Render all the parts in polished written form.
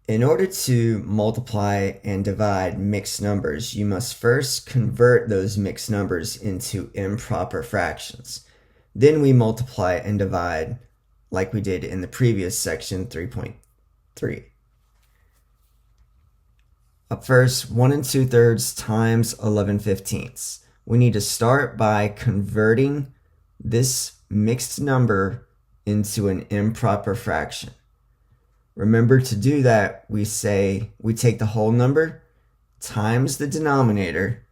In order to multiply and divide mixed numbers, you must first convert those mixed numbers into improper fractions. Then we multiply and divide like we did in the previous section 3.3. Up first, 1 2/3 times 11/15. We need to start by converting this mixed number into an improper fraction. Remember, to do that, we take the whole number times the denominator,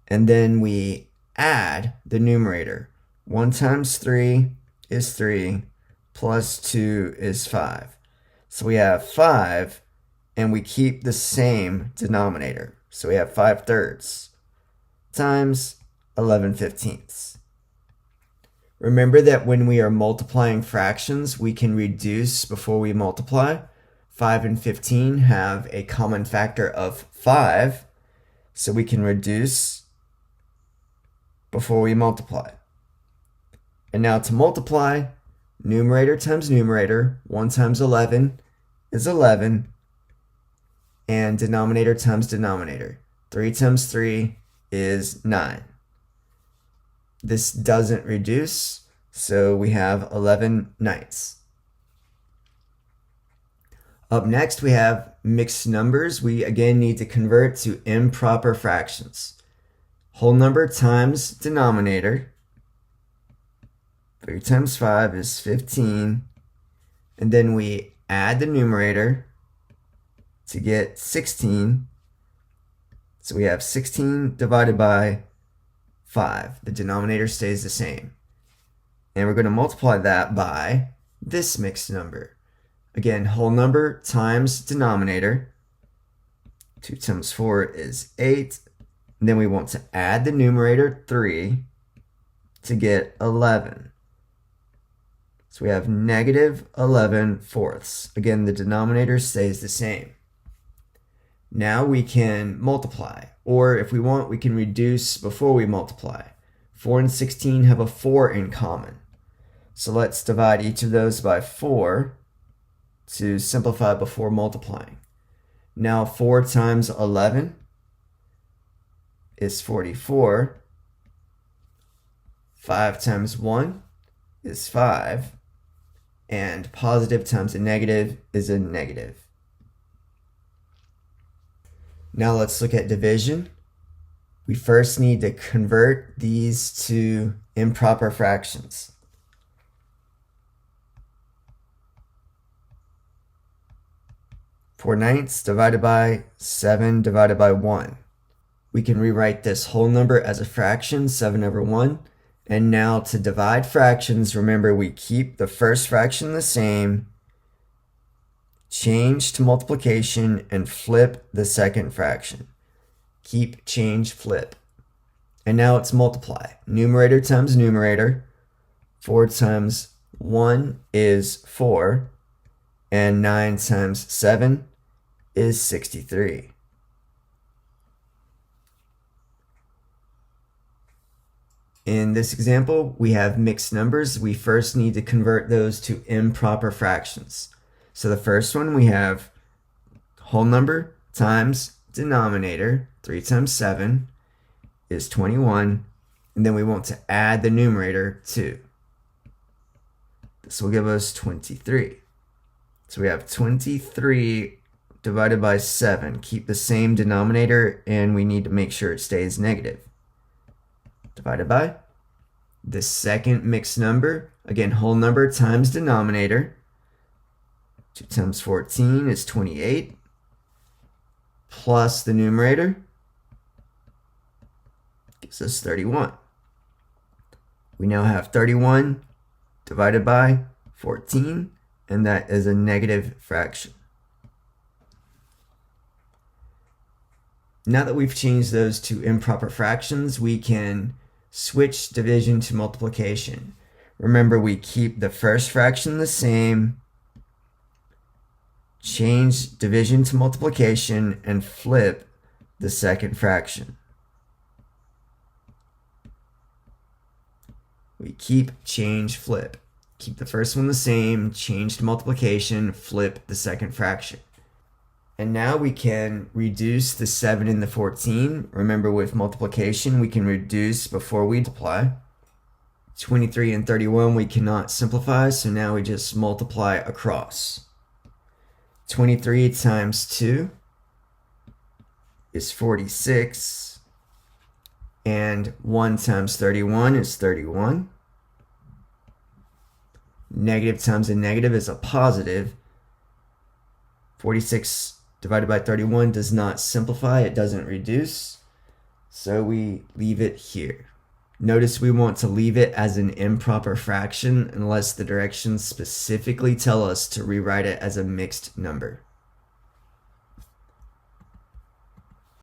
and then we add the numerator. 1 times 3 is 3, plus 2 is 5. So we have 5, and we keep the same denominator. So we have 5/3 times 11/15. Remember that when we are multiplying fractions, we can reduce before we multiply. 5 and 15 have a common factor of 5, so we can reduce before we multiply. And now to multiply, numerator times numerator, 1 times 11 is 11, and denominator times denominator, 3 times 3 is 9. This doesn't reduce, so we have 11/9. Up next, we have mixed numbers. We again need to convert to improper fractions. Whole number times denominator. 3 times 5 is 15. And then we add the numerator to get 16. So we have 16 divided by 5. The denominator stays the same. And we're going to multiply that by this mixed number. Again, whole number times denominator. 2 times 4 is 8. And then we want to add the numerator 3 to get 11. So we have negative 11/4. Again, the denominator stays the same. Now we can multiply, or if we want, we can reduce before we multiply. 4 and 16 have a 4 in common. So let's divide each of those by 4 to simplify before multiplying. Now 4 times 11 is 44. 5 times 1 is 5. And positive times a negative is a negative. Now let's look at division. We first need to convert these to improper fractions. Four ninths divided by 7 divided by 1. We can rewrite this whole number as a fraction, 7/1. And now to divide fractions, remember we keep the first fraction the same, change to multiplication, and flip the second fraction. Keep, change, flip. And now it's multiply. Numerator times numerator. 4 times 1 is 4. And 9 times 7 is 63. In this example, we have mixed numbers. We first need to convert those to improper fractions. So the first one, we have whole number times denominator. 3 times 7 is 21. And then we want to add the numerator 2. This will give us 23. So we have 23 divided by 7. Keep the same denominator, and we need to make sure it stays negative. Divided by the second mixed number, again, whole number times denominator. 2 times 14 is 28, plus the numerator gives us 31. We now have 31 divided by 14, and that is a negative fraction. Now that we've changed those to improper fractions, we can switch division to multiplication. Remember, we keep the first fraction the same, change division to multiplication, and flip the second fraction. We keep, change, flip. keep the first one the same, change to multiplication, flip the second fraction. And now we can reduce the 7 and the 14. Remember, with multiplication, we can reduce before we multiply. 23 and 31 we cannot simplify, so now we just multiply across. 23 times 2 is 46, and 1 times 31 is 31. Negative times a negative is a positive. 46 divided by 31 does not simplify, it doesn't reduce, so we leave it here. Notice we want to leave it as an improper fraction unless the directions specifically tell us to rewrite it as a mixed number.